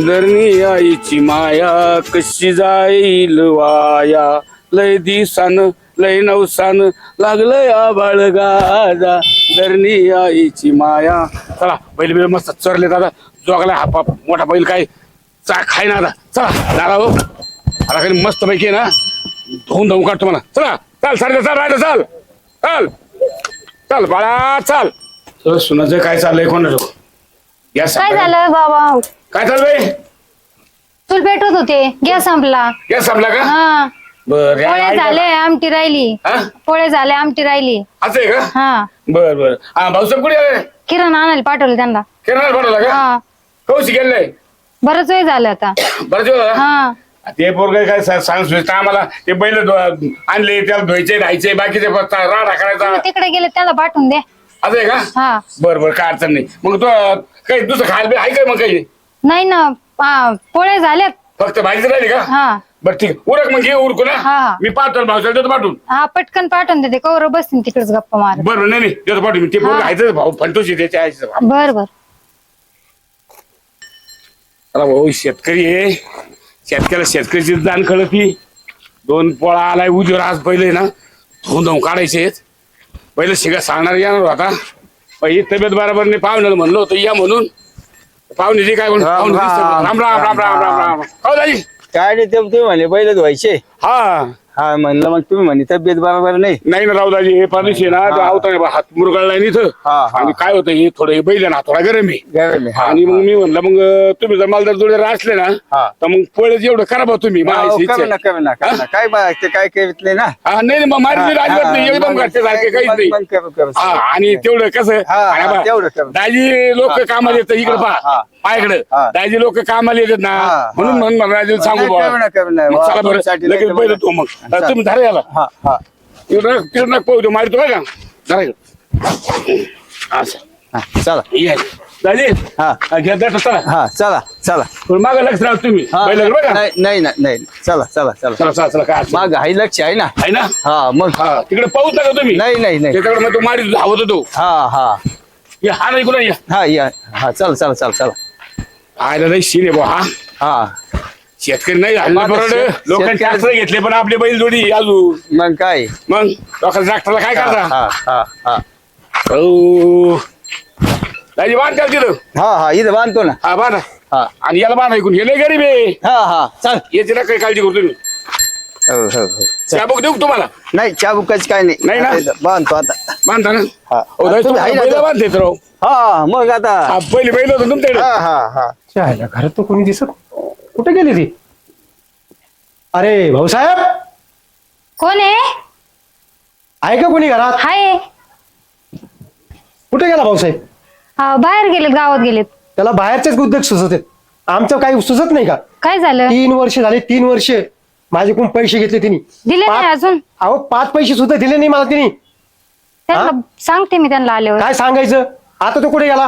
धरणी आईची माया कशी जाईल वाया लय दिसान लय नवसान लागलंय आबाळ गाजा धरणी आईची माया. चला बैल बिल मस्त चरले दादा जोगला हा मोठा बैल काय खाय ना आता. चला दादा हो आता काही मस्त पैकी ना धुवून धावून काढतो मला. चला चाल सारखं चाल राहिलं चाल चाल चाल बाळा चाल. सुनाचं काय चाललंय कोणाचं या काय झालं बाबा? काय चाललंय? चूल पेटवत होते गॅस संपला. गॅस संपला का? हा बर पोळे झाले आमटी राहिली. पोळे झाले आमटी राहिली. असं आहे का? हा बर बर. हा भाऊसाहेब कुठे आले? किराणा आणायला पाठवलं त्यांना. किराणा पाठवला का? हा कौशी गेलंय बरंच वेळ झालं आता. बरं जेव्हा हा ते पोरग काय सांग आम्हाला ते बैल आणले त्याला धुवायचे राहायचे बाकीचे राडा करायचा. तुम्ही तिकडे गेले त्याला पाठवून द्या. असं आहे का? हा बर बर काय अडचण नाही. मग तो काही दुसरं खायला बी आहे काय मग काही? नाही ना पोळे झालेत. फक्त भाजी राहिली का? हा बरं ठीक उरक मग ये उरकू ना. हा. मी पाहतो भाऊसाहेब देतो पाठवून. हा पटकन पाठवून देते कवर बसतील तिकडेच गप्पा मार. बरं नाही देतो पाठवून. मी ते पोरग खायचं भाऊ फंटोशी त्याच्या आईचं. बर बर अरे भाऊ शेतकरी आहे शेतकऱ्याला शेतकऱ्याची जाण कळती. दोन पोळा आलाय उजवर आज पहिले ना धुवून धावून काढायचे पहिले शिगा सांगणार येणार होता. ही तब्येत बरोबर नाही पाहुण्याला म्हणलं होतं या म्हणून पाहुणे काय म्हणून राम राम राम राम राम राम राम. हो दाजी काय नाही ते तुम्ही म्हणे बैल धुवायचे. हा हा म्हणलं मग तुम्ही म्हणे तब्येत बरोबर नाही. नाही ना रावदाजी हे परदेशी ना तो आवता हात मुरगळला इथं. आणि काय होतं हे थोडं बैल ना थोडा गरम आहे. गरम आहे. आणि मग मी म्हणलं मग तुम्ही जर मला जर जोडे असले ना तर मग पोळे जेवढं करा बा तुम्ही करू ना करू ना करू ना. काय बा ते काय करीतले ना. नाही नाही मग माझी अजिबात नाही एकदम घरचे सारखे काहीच नाही. मग करू करू. हा आणि तेवढं कसं तेवढं करू. दाजी लोक कामाला येतात इकडे पहा पायकडे दाजी लोक कामाला येतात ना म्हणून म्हणून राजीला सांगू करू ना करू ना. मग चला बरं लगेच बैल तो मग तुम्ही धरा याला हा हा तिकडं पोहतो मारतो बघा धरा असं हा, चला ये दाजी हा घ्या द्या चला हा चला चला. पण मागं लक्ष राहा तुम्ही बैल बघा नाही नाही नाही नाही. चला चला चला चला चला चला काय माग हाय लक्ष आहे ना. आहे ना. हा मग हा तिकडे पाहू नका तुम्ही. नाही नाही नाही. त्याच्याकडे मग तो मारी धावत होतो. हा हा हा नाही कुठं या हा या हा चल चल चल चला. आयला नाही शिरे बा हा हा शेतकरी नाही हल्ली मग बरोबर लोकांनी शेतकरी- ट्रॅक्टर घेतले पण आपली बैल जोडी अजून मग काय. मग लोकांच्या ट्रॅक्टरला काय हा करता? हा हा हा हो दाजी बांध त्याला तिथं. हा हा इथं बांधतो ना. हा बांधा हा आणि याला बांधा ऐकून हे लय गरीब आहे हा हा चल. याची ना काही काळजी करू तुम्ही. हो हो हो चाबूक देऊ का तुम्हाला? नाही चाबुकाच काय नाही. नाही ना? आता बांधतो आता. बांधा ना. हा. हो दाजी तुम्ही आहे ना बैल तो? बांधते तर राव. हा मग आता हा पहिली बैल होतं तुमच्याकडे. हा हा हा चायला घरात तर कोणी दिसत कुठे गेली ती? अरे भाऊसाहेब कोण आहे? आहे का कोणी घरात? हाय कुठे गेला भाऊसाहेब? बाहेर गेलेत गावात गेलेत. त्याला बाहेरचेच उद्योग सुचत आहेत. आमचं काही सुचत नाही का? काय झालं? 3 वर्ष झाले 3 वर्ष माझ्याकडून पैसे घेतले तिने. दिले नाही अजून? अहो 5 पैसे सुद्धा दिले नाही मला तिने. त्यांना सांगते मी त्यांना आल्यावर. काय सांगायचं? आता तो कुठे गेला?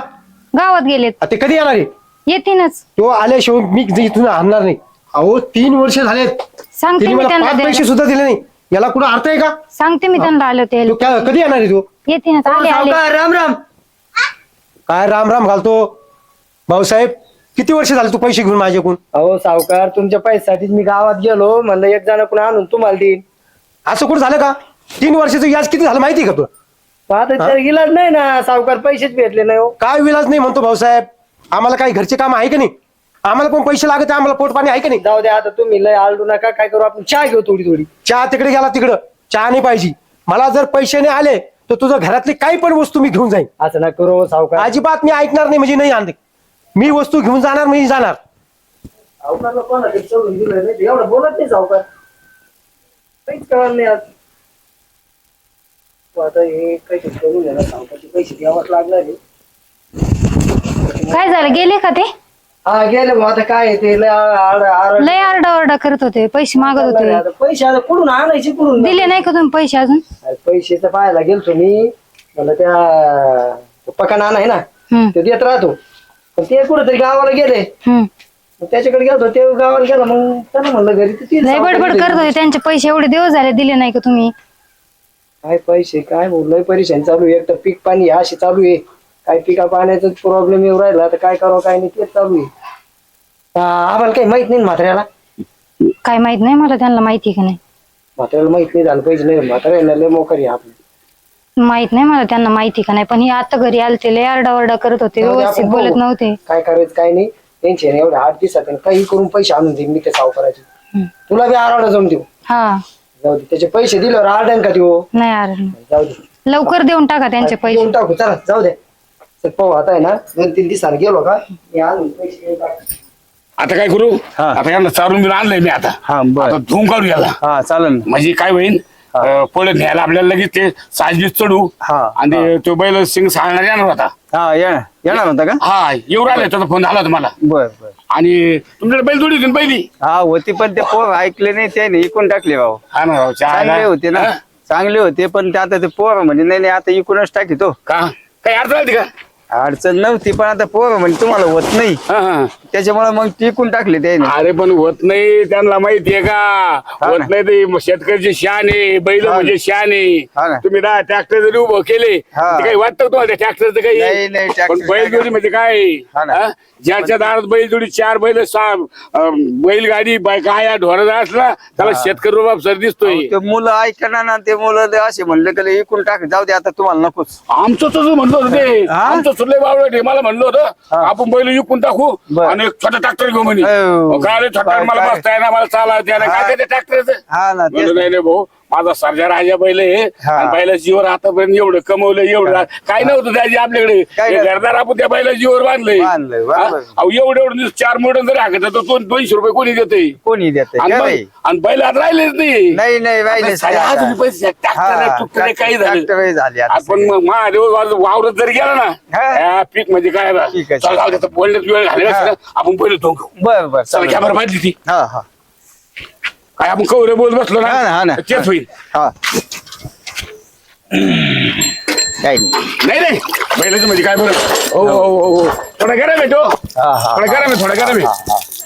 गावात गेलेत. आता ते कधी येणार आहे? येतीनच. तो आल्याशिवाय मी इथून आणणार नाही. अहो 3 वर्ष झालेत सांगते तिने मी मला त्यांना 5 पैसे द्यायला. सुद्धा दिले नाही. याला कुठं अर्थ आहे का? सांगते मी त्यांना आलं ते तो कधी येणार आहे तो? येतीनच. आले आले. राम राम. काय राम राम घालतो भाऊसाहेब? किती वर्ष झाले तू पैसे घेऊन माझ्याकडून? अहो सावकार तुमच्या पैशासाठीच मी गावात गेलो म्हणलं एक जण कोण आणून तुम्हाला देईन. असं कुठं झालं का? 3 वर्षाचं याज किती झालं माहिती का तुला? पण आता त्याला इलाज नाही ना सावकार पैसेच भेटले नाही हो. काय विलाज नाही म्हणतो भाऊसाहेब? आम्हाला काही घरचे काम आहे का नाही? आम्हाला पण पैसे लागत आहे, आम्हाला पोट पाणी आहे का नाही? जाऊ द्या आता तुम्ही लय आलडू नका काय करू आपण चहा घेऊ थोडी थोडी. चहा तिकडे गेला तिकडं चहा नाही पाहिजे मला. जर पैसे नाही आले तर तुझं घरातली काही पण वस्तू मी घेऊन जाईन. असं ना करू हो सावकार. अजिबात मी ऐकणार नाही म्हणजे नाही आणते. मी वस्तू घेऊन जाणार म्हणजे जाणार. सावकारला कोणाकडे सोडून दिलं नाही एवढं बोलत नाही सावकार. काहीच कळलं नाही आज. तो आता हे काही करून घ्या सावकारचे पैसे द्यावाच लागणार आहे. काय झालं गेले का ते? हा गेले भाऊ आता काय आहे ते लय लय आरडा ओरडा करत होते. पैसे मागत होते. आता पैसे आता कुठून आणायचे कुठून? दिले नाही का तुम्ही पैसे अजून? पैसे तर पाहायला गेलतो मी मला त्या पकाना आहे ना हम्म, ते देत राहतो पण ते कुठेतरी गावाला गेले हम्म. मग त्याच्याकडे गेलतो ते गावाला गेला मग त्याला म्हणलं घरी तर ते लय बडबड करत होते. त्यांचे पैसे एवढे दिवस झाले दिले नाही का तुम्ही? काय पैसे काय बोललोय परेशान चालू आहे. एक तर पीक पाणी अशी चालू आहे काय पिका पाण्याचा प्रॉब्लेम येऊ राहिला तर काय करावं काय नाही तेच चालू आहे. आम्हाला काही माहित नाही म्हाताऱ्याला. काय माहित नाही मला त्यांना माहिती का नाही. म्हाताऱ्याला माहित नाही झालं पाहिजे. नाही म्हाताऱ्याला लय मोकारी आपलं. माहित नाही मला त्यांना माहिती का नाही. पण हे आता घरी आलते लय आरडाओरडा करत होते, जाऊ दे, व्यवस्थित आपण बोलत बघू. नव्हते. काय करायचं काय नाही टेन्शन एवढ्या 8 दिवसात काही करून पैसे आणून देईन मी त्या सावकाराचे. तुला बी आराडा जाऊन देऊ. हा जाऊ दे त्याचे पैसे दिल्यावर आरडन का देऊ. नाही आरड जाऊ दे लवकर देऊन टाका त्यांचे पैसे. देऊन टाकू चला जाऊ दे. चल पाहू आता आहे ना 2-3 दिवसांनी गेलो का मी आणून पैसे देऊन टाकतो. आता काय करू आता यांना चारून बिरून आणलंय मी आता. हा बर आता धूम काढू याला. हा चालेल ना. म्हणजे काय होईल पळत न्यायला आपल्याला लगेच ते साजबीज चढू हा, आणि तो बैल सिंग सांगणार येणार होता. हा येणार होता का? हा येऊ राहिले त्याचा फोन झाला होता मला. बर बर. आणि तुमच्याकडे बैल जोडी होती ना पहिली. हा होती पण ते पोर ऐकले नाही त्याने इकून टाकले भाऊ. हा ना राव, चांगले होते ना. हा? चांगले होते पण ते आता ते पोर म्हणजे नाही आता इकूनच टाकीतो. का काही अडचण आली का? अडचण नव्हती पण आता पोर म्हणजे तुम्हाला होत नाही हा, हा. त्याच्यामुळे मग टिकून टाकले त्याने. अरे पण होत नाही त्यांना माहितीये का? हा होत ना. नाही ते शेतकऱ्याचे शान आहे, बैल हा ना. म्हणजे शान हा आहे. ना. तुम्ही ट्रॅक्टर जरी उभं केले हा. ते काही वाटतं का तुम्हाला ट्रॅक्टरचं नाही, काही? नाही, पण tractor बैलजोडी म्हणजे काय? हा ना. हा? ज्याच्या दारात बैलजोडी 4 बैल 6 बैलगाडी गाया ढोरा असला त्याला शेतकरी रुबाब सर दिसतोय. ते मुलं ऐकणार ना ते मुलं ते असे म्हणले की इकून टाक जाऊ दे आता तुम्हाला नकोच. आमचं तसं म्हणलं होतं ते. हा? आमचं सुरले बावळे मला म्हणलं होतं आपण बैल विकून टाकू बर. आणि एक छोटा ट्रॅक्टर घेऊ म्हणे. हो. काय रे छोटा काय- मला काय? बसता येणार मला चालायचं येणार. काय ते ट्रॅक्टरचं? हा ना तेच. नाही नाही भाऊ माझा सर्जा राजा बैल आहे हा. आणि बैला जीवर आतापर्यंत एवढं कमवलं एवढं काय नव्हतं त्याची आपल्याकडे. काय हे नाही. घरदार आपण त्या बैला जीवर बांधलंय. बांधलंय, हा? बरोबर. अहो एवढं 4 मोठं जरी हाकत तर 200 रुपये कोणी देते कोणी देत आणि बैल आता राहिलेच नाही. नाही नाही राहिले साऱ्या तुम्ही पैसे ट्रॅक्टर काही झालं झाले आता आपण मग महादेव वावरत जरी गेला ना हा. या पीक म्हणजे काय ना, ठीक आहे. चला जाऊ दे, आता बोलण्यात वेळ घालण्यास आपण पहिले तो घेऊ. बर बर चला चालेल. कॅमेरा बांधली ती हा हा काय आपण कवरे बोलत बसलो हा ना, हा ना. ना तेच होईल. हा काही नाही. नाही नाही बैलाचं म्हणजे काय बरं. हो हो हो हो थोडा गरम आहे तो. हा, हा. थोडा गरम आहे, थोडा गरम आहे.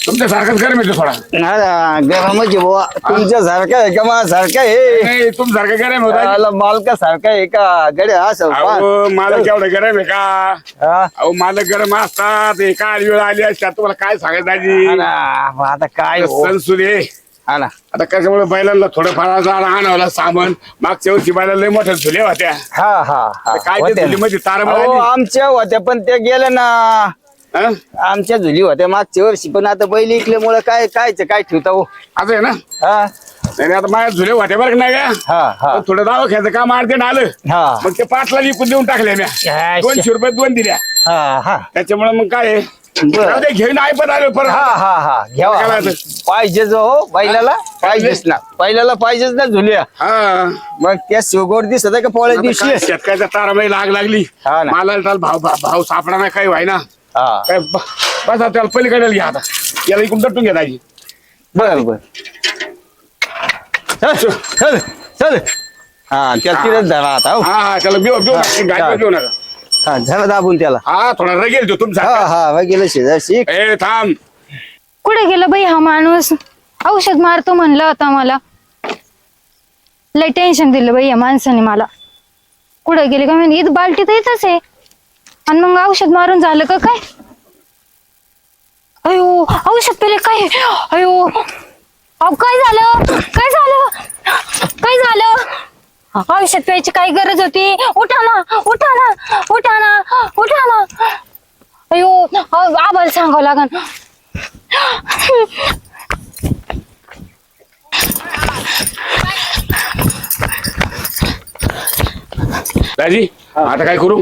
तुमच्या सारखाच गरम आहे तो थोडा. हा, गरमच आहे बुवा. तुमच्या सारखा आहे का माझ्या सारखा आहे? नाही तुमच्यासारखा गरम होता. त्याला मालका सारखा आहे का गड्या असं अहो मालक एवढं गरम आहे का? हा? अहो मालक गरम असतात. हे काय वेळ आली असतात तुम्हाला काय सांगायचं हा दाजी. ना, मग आता काय हो? सणसुले हा ना. आता कशामुळे बैलांना थोडंफार आणावला सामान. मागच्या वर्षी बैलाला लय मोठ्या झुल्या होत्या. हा हा हा काय ते होत्या. झुलीमध्ये तारा अहो, आमच्या होत्या पण त्या गेल्या ना. आता आमच्या झुली होत्या मागच्या वर्षी पण आता बैल इकल्यामुळे काय काय ठेवता हो. आहे ना हा नाही आता माझ्या झुले होत्या बरं का नाही का? हा हा पण थोडं दवाखान्याचं काम अर्जंट आलं हा मग ते 5 ला विकून देऊन टाकले म्या. काय 200 रुपये 2 दिल्या. हा हा त्याच्यामुळे मग काय आहे, बरं. जाऊ दे, घेऊन आई पण आलो परत. हा हा हा घ्यावा काय लागतं? पाहिजे जो हो बैलाला पाहिजेच ना. बैलाला पाहिजेच ना झुलिया. हा मग त्या शिवगोड दिसत आहे का पोळ्या आता दिवशी. काय शेतकऱ्याच्या ताराबाई लागली हा ना. मला त्याला भाव सापडा नाही काही व्हायना हा काय बस आता त्याला पलीकडे घ्या आता याला इकडून दटून घ्या दाजी. बर बर चल चल चल. हा त्या तिथेच धरा आता हो. हा हा त्याला घेऊ गाडी घेऊ नका. हा झाला दाबून त्याला. हा थोडा रगेल तो तुमचा. हा हा गेलं शेजारशी. ए थांब कुठे गेलं बाई हा माणूस? औषध मारतो म्हणलं होता मला. लय टेन्शन दिलं बाई या माणसाने मला. कुठे गेले का मी इथं बालटी तर इथंच आहे आणि मग औषध मारून झालं का काय? अयो औषध पेले काय? अयो अहो काय झालं? काय झालं? काय झालं? औषध प्यायची काय गरज होती? उठा ना उठा ना उठा ना उठा ना. अयो आम्हाला सांगावं लागन. दाजी आता काय करू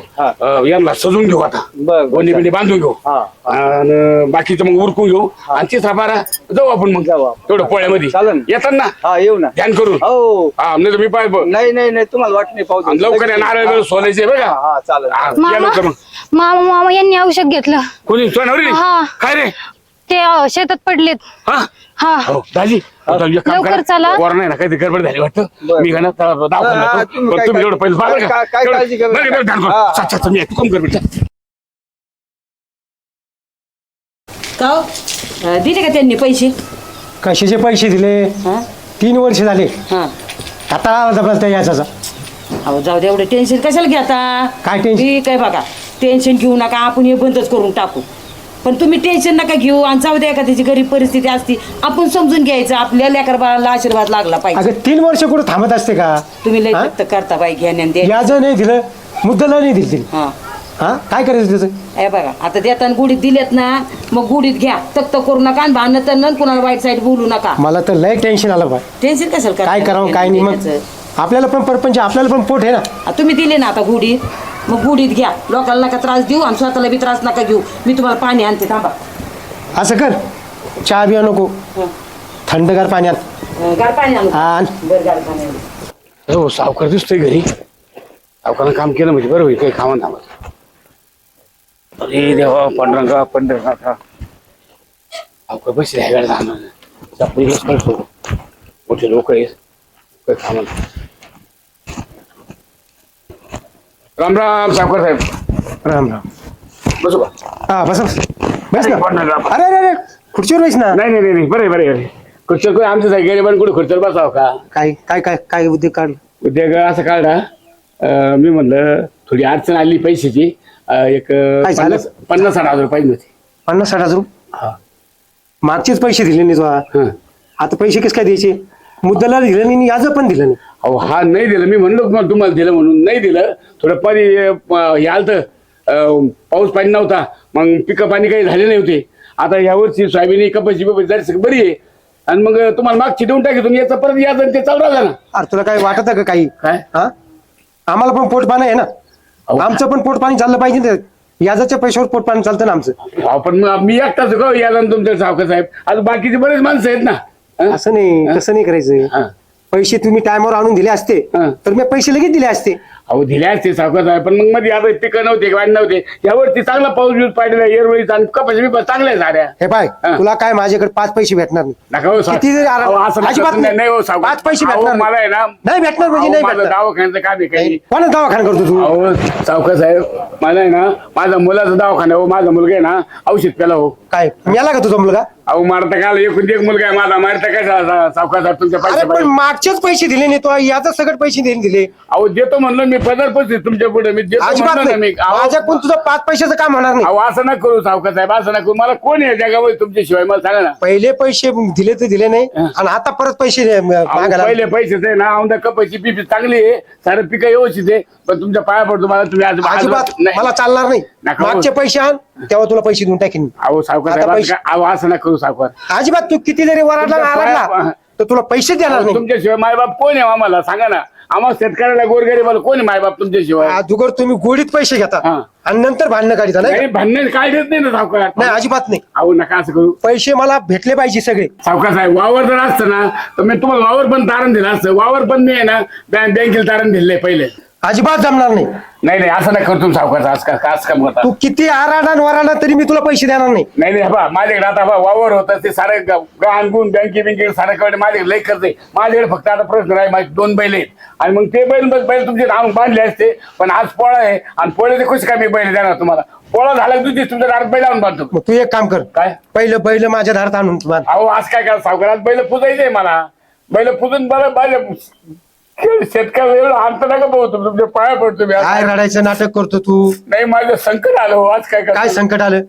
यांना सजून घेऊ आता. बर गोंडी बिंडी बांधून घेऊ आणि बाकीचं मग उरकून घेऊ आणि 3 बारा जाऊ आपण मग जाऊ आपण. तेवढं पोळ्यामध्ये चालेल. येतात ना हा येऊ ना. ध्यान करून. हो हा नाही तर मी पाय नाही नाही नाही तुम्हाला वाट नाही पाहू. लवकर या नारळ बिरळ सोलायचे बघा. हा चालेल. हा, या मामा लवकर मग. मामा मामा यांनी औषध घेतलं. कोणी तुझ्या नवरी हा. काय रे? ते शेतात पडलेत. हा हा हो दाजी आता एक काम लवकर करा. चला. पोरं नाही ना काही गडबड झाली वाटतं. बरं. मी घालत हा, दवाखान्यात तुम्ही पण काय तुम्ही एवढं पहिलं काय- बघा काय काळजी करू नका. हा, हा. अच्छा मी तू कम कर बेटा. का हो? दिले का त्यांनी पैसे? कशाचे पैसे दिले? हा 3 वर्ष झाले. हा आता जबरदस्त त्या याचा अहो जाऊ दे एवढं टेन्शन कशाला घेता? काय टेन्शन? मी काय बघा टेन्शन घेऊ नका आपण हे बंदच करून टाकू. पण तुम्ही टेन्शन नका घेऊ आणि जाऊ द्या का त्याची गरीब परिस्थिती असती आपण समजून घ्यायचं आपल्या लेकर बाळाला आशीर्वाद लागला पाहिजे. अगं 3 वर्ष कुठं थांबत असते का? तुम्ही लय हा? फक्त करता बाई घेण्या दे. व्याज नाही दिलं, मुद्दला नाही दिली. हा हा काय करायचं त्याचं? हे बघा आता देताना गुढीत दिलेत ना मग गुढीत घ्या तक्त करू नका आणि भांडण तर न कुणाला वाईट साईड बोलू नका. मला तर लय टेन्शन आलं बा. टेन्शन कशाला काय करावं काय नाही. मग आपल्याला पण परपंच, आपल्याला पण पोट आहे ना. तुम्ही दिले ना आता गुढीत, मग गुढीत घ्या. लोकांना नका त्रास देऊ आणि स्वतःला बी त्रास नका घेऊ. मी तुम्हाला पाणी आणते थांबा. असं कर, चहा बिया नको, थंडगार पाणी आण. गार पाणी आणू. आण. बरं गार पाणी आणू. हो सावकार दिसतोय घरी. सावकारानं काम केलं म्हणजे बरं होईल, काही खावा थांबत. अरे देवा, पंढरंगा पंढरनाथा. सावकार पैसे द्यायला जाणार करतो. मोठे लोक आहेत, काही खावा. राम राम सावकार साहेब. राम राम. बसू का? हा बस बस ना. अरे अरे अरे खुर्चीवर बस ना. नाही नाही नाही, बरं बरं बरं. खुर्चीवर कोणी आमचं जाय गरीबांनी कुठे खुर्चीवर बसावं का? काय काय काय काय उद्योग काढ? उद्योग असं काढा. मी म्हणलं थोडी अडचण आली पैशाची. एक काय झालं? 50-60 हजार पाहिजे होते. 50-60 हजार? हा. मागचेच पैसे दिले नाही तुला. हं. आता पैसे कस काय द्यायचे? मुद्दला दिलं नाही, याच पण दिलं नाही. अहो हा नाही दिलं. मी म्हणलो मग तुम्हाला दिलं म्हणून नाही दिलं. थोडं पाणी हे आलं, पाऊस पाणी नव्हता, मग पिकं पाणी काही झाले नाही होते. आता यावर्षी सोयाबीन कपाशी जरी बरी आहे. आणि मग तुम्हाला मागची देऊन टाकी तुम्ही, याचा परत याच ते चालू राहिला ना. अरे तुला काय वाटत का काही? काय? हा, आम्हाला पण पोट पाणी आहे ना. आमचं पण पोट पाणी चाललं पाहिजे ना. याजाच्या पैशावर पोट पाणी चालतं ना आमचं. अहो, पण मग मी एकटाच का याला तुमच्या सावकार साहेब? आता बाकीचे बरेच माणसं आहेत ना. हं? असं नाही, तसं नाही करायचं. हं. पैसे तुम्ही टायमावर आणून दिले असते हं. तर मी पैसे लगेच दिले असते. अहो दिले असते सावकार साहेब, पण मग मध्ये आता पिकं नव्हते, वाढ नव्हते. यावरती चांगला पाऊस बिऊस पाडलेला, एरवळी कपाशी बिपाशी चांगल्या झाल्या. हे पाय, हं. तुला काय माझ्याकडे 5 पैसे भेटणार नाही. नका हो सावकार. किती जरी आराम- अहो, असं नका अजिबात करू. नाही. नाही हो सावकार. 5 पैसे अहो, भेटणार मला आहे ना. नाही भेटणार म्हणजे अहो, नाही माझं भेटणार. दवाखान्याचं काम आहे काही. कोणा दवाखाना करतो तू? अहो सावकार साहेब, मला आहे ना माझा मुलाचा दवाखाना हो. माझा मुलगा आहे ना औषध प्याला हो. काय मेला का तुझा मुलगा? अहो मारता काल एकूण एक मुलगा आहे माझा. मारता काय सावकार साहेब तुमच्या अरे पण पैसे? मागचेच पैसे दिले नाही तो, याचा सगळं पैसे दिले. अहो देतो म्हणलं मी, 50 तुमच्या पुढे मी देतो अजिबात म्हणलं ना नाही. मी. अहो, माझ्याकडून तुझं 5 पैशाचं काम होणार नाही. अहो असं ना करू सावकार साहेब, असं ना करू. मला कोण आहे जगावर तुमच्याशिवाय? मला सांगा ना. पहिले पैसे दिले तर दिले नाही हं. आणि आता परत पैसे अहो, मागायला. पहिले पैसेच आहे ना. औंधा कपाशी पिपी चांगली आहे, सारं पिकं व्यवस्थित आहे, पण तुमच्या पाया पडतो मला. तुम्ही आज अजिबात नाही. मला चालणार नाही. नका हो. मागचे पैसे आण, तेव्हा तुला पैसे देऊन टाकेन. अहो सावकार आता साहेब, पैसे- अहो असं ना करू सावकार. अजिबात तू किती जरी वराडला ना तुमच्या आरडला पाया- तर तुला पैसे देणार अहो, नाही. तुमच्याशिवाय मायबाप कोण आहे आम्हाला? सांगा ना. आम्हाला शेतकऱ्याला गोरगरीबाला कोण आहे मायबाप तुमच्याशिवाय? अगोदर तुम्ही गोडीत पैसे घेता हा. आणि नंतर भांडणं काढता नाही नाही भांडण काय देत नाही ना सावकार. नाही अजिबात नाही. अहो नका असं करू पैसे मला भेटले पाहिजे सगळे. सावकार साहेब. वावर जर असतं ना तर मी तुम्हाला वावर पण तारण दिलं असतं. वावर पण मी आहे ना बँकेला तारण दिलंय पहिले. अजिबात जमणार नाही. नाही नाही असं नाही करतो सावकार. आज काम करता. तू किती आराडा आणि वराडा तरी मी तुला पैसे देणार नाही. नाही नाही बा, माझ्याकडे आता बा वावर होतं ते सारं गहाण गुण बँके सारं कडे माझ्याकडे लई खर्च आहे. माझ्याकडे फक्त आता प्रश्न आहे, माझे 2 बैल आहेत आणि मग ते बैल तुमचे आणून बांधले असते. पण आज पोळा आहे आणि पोळ्याचे कसे काय मी बैल देणार तुम्हाला? पोळा झाला की तुमच्या दारात बैल आणून बांधतो. मग तू एक काम कर, काय? पहिलं बैल माझ्या दारात आणून तुम्हाला. अहो आज काय करा सावकार, आज बैल पुजायचंय मला. बैल पुजून मला शेतकऱ्याला एवढं अंत नका भाऊ. तुमच्या पाया पडतो मी. काय रडायचं नाटक करतो तू? नाही माझं संकट आलं हो. आज काय काय संकट आलं?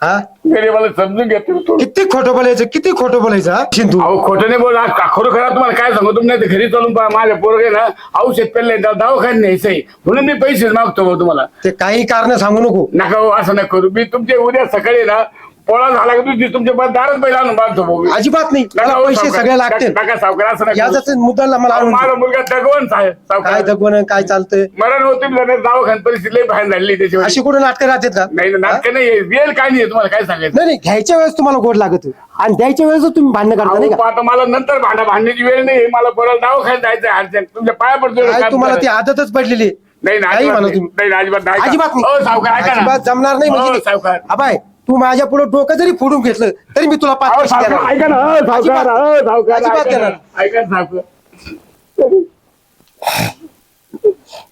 हा, मला समजून घेतो तू. किती खोटं बोलायचं, किती खोटं बोलायचं हा शिंदू. अहो खोटं नाही बोला. खरं खरं तुम्हाला काय सांगू, तुम्ही नाही घरी चालून पहा. माझ्या पोरगे ना औषध पेरलंय, दवाखान्यात न्यायचंय म्हणून मी पैसे मागतो भाऊ तुम्हाला. ते काही कारण सांगू नको. नका हो असं नका करू. मी तुमचे उद्या सकाळी ना पोळा झाला की तुमची तुमच्या दारात बैल आणून बांधतो भाऊ. अजिबात नाही. नका मला हो पैसे सावकार. सगळे लागतील. नका सावकार असं नका याचाच करू. मुद्दाला मला अहो, आणून माझा दे. मुलगा दगवंत आहे काय सावकार. दगवण काय चालतंय? मरण होते दवाखान्यात परिस्थिती लई बाहेर झाली त्याच्यावर. अशी कुठे नाटकं राहतात का? नाही नाटक नाही रिअल काय नाही तुम्हाला काय सांगायचं. नाही नाही, घ्यायच्या वेळेस तुम्हाला गोड लागत आणि द्यायच्या वेळेस तुम्ही भांडणं करता नाही अहो, का? आता मला नंतर भांडण्याची वेळ नाही. मला परत दवाखान्यात जायचं आहे. तुमच्या पाया पडतो. काय तुम्हाला ती आदतच पडलेली आहे. नाही ना, काही अजिबात म्हणा नाही. तुम्ही. नाही ना, अजिबात नाही. अजिबात हो, सावकार, ऐका ना. अजिबात जमणार नाही हो, म्हणजे सावकार. अबाय, तू माझ्या पुढे डोकं जरी फोडून घेतलं तरी मी तुला 5 अहो, पैसे सावकार, देणार. ऐका ना. हो, सावकार, अजिबात- हो, सावकार, अजिबात ऐका ना. देणार. ऐका ना, सावकार.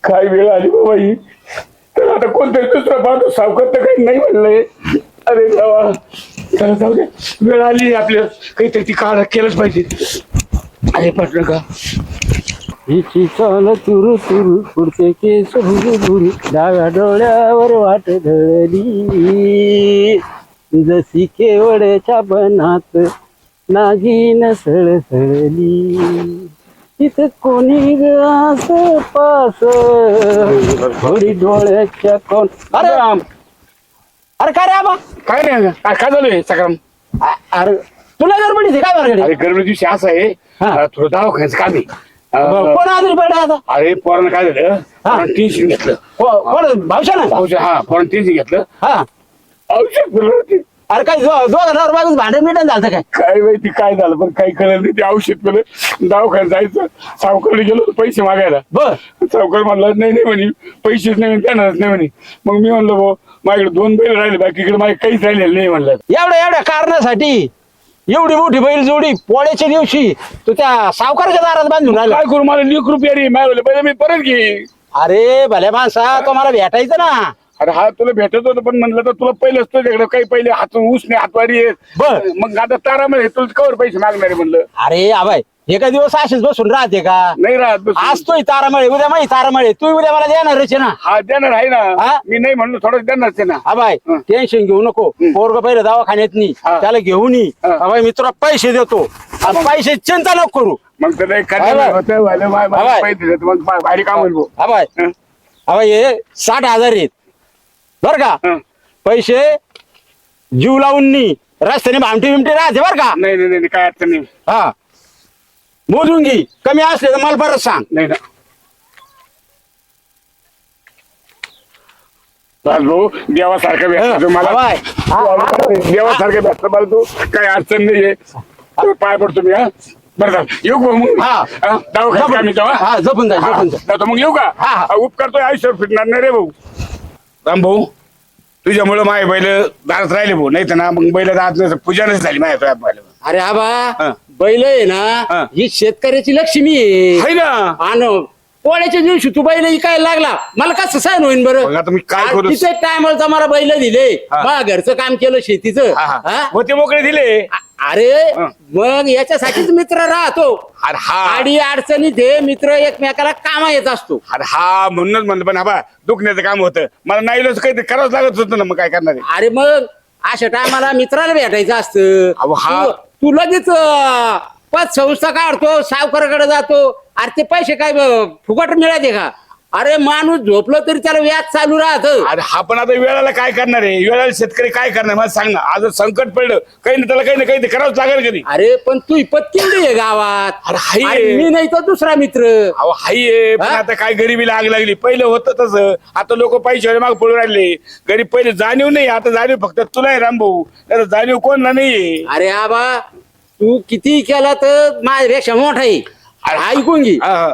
काय वेळ आली बाबा ही. तर आता कोणतरी दुसरा पाहतो. सावकार तर काही नाही म्हणलंय. अरे देवा. चला जाऊ दे. वेळ आली आपल्या काहीतरी ती काळ केलंच पाहिजे. अरे पटलं का? हिची चाल तुरु तुरु पुढचे केस भुरू भुरू डाव्या डोळ्यावर वाट धरली. जशी केवड्याच्या बनात नागिन सळसळली तिथं कोणी ग आस पास थोडी डोळ्याच्या कोण अरे अरे काय रे आबा काय नाही काय झालं हे सकाळ अरे तुला गडबडीचे काय बरं अरे गरमी दिवशी असं आहे हा. थोडं दवाखान्याचं काम आहे कोण आजारी पडला आता अरे पोरानं काय झालं टेन्शन घेतलं कोण भावशा ना भाऊच्या हा पोरानं टेन्शन घेतलं हा औषध दिलं होतं. अरे काय दोघांवर मागून भांडण मिटन झालं काय काय माहिती काय झालं पण काही कळलं नाही ते औषध पिलं दवाखान्यात जायचं सावकारला गेलो पैसे मागायला बर सावकार म्हणला नाही नाही म्हणे पैसेच नाही देणारच नाही म्हणे मग मी म्हणलो भाऊ माझ्याकडे 2 बैल राहिले बाकीकडे माझे काहीच राहिलेलं नाही म्हणलं एवढ्या कारणासाठी एवढी मोठी बैल जोडी पोळ्याच्या दिवशी तू त्या सावकाराच्या दारात बांधून राहिला काय करू मला ₹1 रे मागवले पहिले मी परत घे अरे भल्या माणसा तो मला भेटायचं ना अरे हा तुला भेटत होतं पण म्हणलं तर तुला पहिलेच तुझ्याकडे काही पहिले हात उसने हातवारी येत बर. मग आता तारामध्ये तुला कवर पैसे मागणारे म्हणलं अरे आबाय एका दिवस असेच बसून राहते का नाही राहत बसून. आज तोही तारामळे उद्या माही तारामळे तू उद्या मला देणारच आहे ना हा देणार आहे हा? ना मी नाही म्हणलो थोडं देणारच आहे ना आबाय हं. टेन्शन घेऊ नको पोरग पहिले दवाखान्यात नी हा. त्याला घेऊन ये हा. आबाय मी तुला पैसे देतो आणि पैसे चिंता नको करू मग तर आबाय. आबाय. पैसे देतो मग भारी काम होईल भाऊ. आबाय हं. आबाय हे 60,000 आहेत बर का हं. पैसे जीव लावून नी रस्त्याने भामटी बिमटी राहते बर का नाही नाही नाही काय अडचण नाही हा मोजून घे कमी असले तर मला परत सांग नाही ना भाऊ देवासारखं भेटतो मला आबाय देवासारखं भेटतो मला तू काही अडचण नाहीये तुला पाय पडतो मी हा बरं झालं येऊ का मग हा. दवाखान्यात का मी तेव्हा हा जपून जा जपून जा जातो मग येऊ का हा, हा. उपकार तो आयुष्यावर फिरणार नाही रे भाऊ राम भाऊ तुझ्यामुळं माझे बैल दारात राहिले भाऊ नाही तर ना मग बैल दारात पूजानच झाली माझ्या तुझ्या बैल अरे हा. आबा बैल आहे हा. ना ही शेतकऱ्याची लक्ष्मी आहे आहे ना आणि पोळ्याच्या दिवशी तू बैल काय लागला मला कसं सहन होईन बरं मग आता मी काय करू? तिथे टायमाला मला बैल दिले हा. मला घरचं काम केलं शेतीचं हा, हा. हा? होते मोकळे दिले अरे हा. मग याच्यासाठीच मित्र राहतो अरे हा आडी अडचणीत हे मित्र एकमेकाला कामा येत असतो अरे हा म्हणूनच म्हणलं पण हा दुखण्याचं काम होतं मला नाही काही करावंच लागत होतं ना मग काय करणार आहे? अरे मग अशा टायमाला मित्राला भेटायचं असतं अहो, हा. तू लगेच पतसंस्था काढतो सावकाराकडे जातो अरे ते पैसे काय फुकट मिळाले का अरे माणूस झोपलं तरी त्याला व्याज चालू राहत अरे हा पण आता वेळाला काय करणार आहे वेळाला शेतकरी काय करणार मला सांग ना आज संकट पडलं काही ना त्याला काही ना काही ते करावंच लागेल कधी अरे पण तू पत्किंडी आहे गावात अरे हाय आहे. आणि मी नाही तर दुसरा मित्र अहो हाय आहे, पण हा? आता काय गरिबीला आग लागली पहिलं होतं तसं आता लोक पैसे माग पडून राहिले गरीब पहिले जाणीव नाही आता जाणीव फक्त तुला आहे रामभाऊ आता जाणीव कोणला नाहीये अरे आबा तू किती केला तर माझ्यापेक्षा मोठा आहे अरे ऐकून घे हा,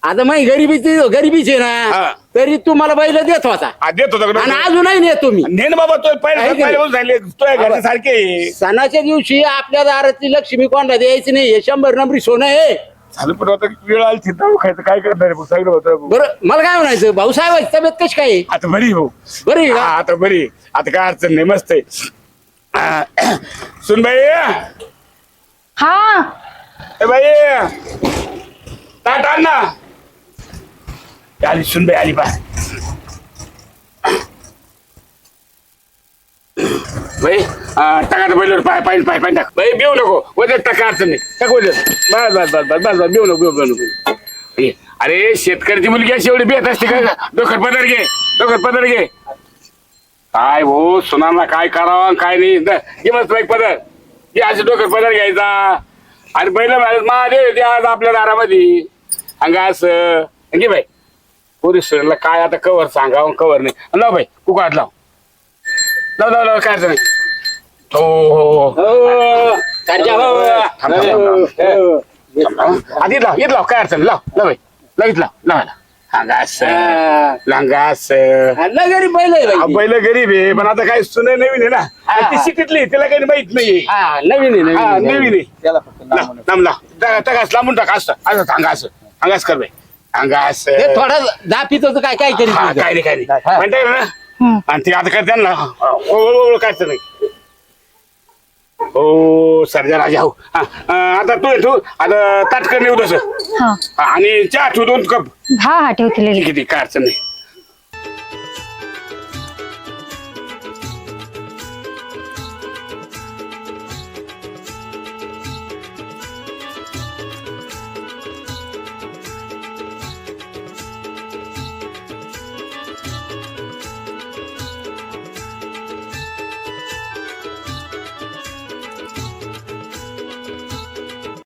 आता माझी गरिबीची ना हा. तरी तू मला बैल देत होता हा, देत होता का आणि नाही? अजूनही नेतो मी नेन बाबा तो आहे की नाही? पहिल्यापासून सांगले तो घरचे सारखे आहे. सणाच्या दिवशी आपल्या दारातली लक्ष्मी कोणाला द्यायची नाही हे 100 नंबरी सोनं आहे झालं पण आता वेळ आली चिंता खायचं काय करणार आहे सगळं होतं बरं मला काय म्हणायचं भाऊसाहेबांची तब्येत कशी काय आहे? आता बरी भाऊ बरं आहे हा, का? आता बरी आता काय अडचण नाही मस्त आहे सुन बाई हा ए बाई ताट आण ना आली सुन बाई आली बा बाई टाका पहिल्यावर पाय पाय पाय पाय टाक बाई बेऊ नको वजन टाका अडचण नाही टाक वजन बस बस बस बस बस बस बेऊ नको बेऊ नको ए, अरे शेतकऱ्याची मुलगी अशी एवढी बेत असते का डोक्यात पदर घे डोक्यात पदर घे काय हो सुनांना काय करावं काय नाही घे मस्त बाई पदर घे असे डोक्यात पदर घ्यायचा आणि पहिलं महादेव ते आज आपल्या दारामध्ये अंगा असं घे बाई पोरीस काय आता कवर सांगावं कवर नाही लाव बाई कुकात लाव लाव लाव लाव काय अडचण नाही हो हो हो आधी लाव येत लाव काय अडचण लाव लाव बाई लगेच लाव लावायला अंगास लांगास लय गरीब बैल आहे बाई. पहिलं गरीब आहे पण आता काय सुने नवीन आहे ना हा. ती सिटीतली तिला काही माहित नाहीये हा, नवीन आहे हा नवीन आहे. नवीन आहे लांब लांब टाकास लांबून टाका असं असं अंगास अंगास कर बाई अंगास ते थोडं दापीत होतं काय काय हा, करीत काय नाही काय नाही हा. म्हणताय ना आणि ते आता काय त्यांना ओळ कायचं नाही हो सर्जा राजा हो हा, आता तू आता ताटकर नेऊ तसं हा आणि चहा तू 2 कप हा ठेवते किती काय अडचण नाही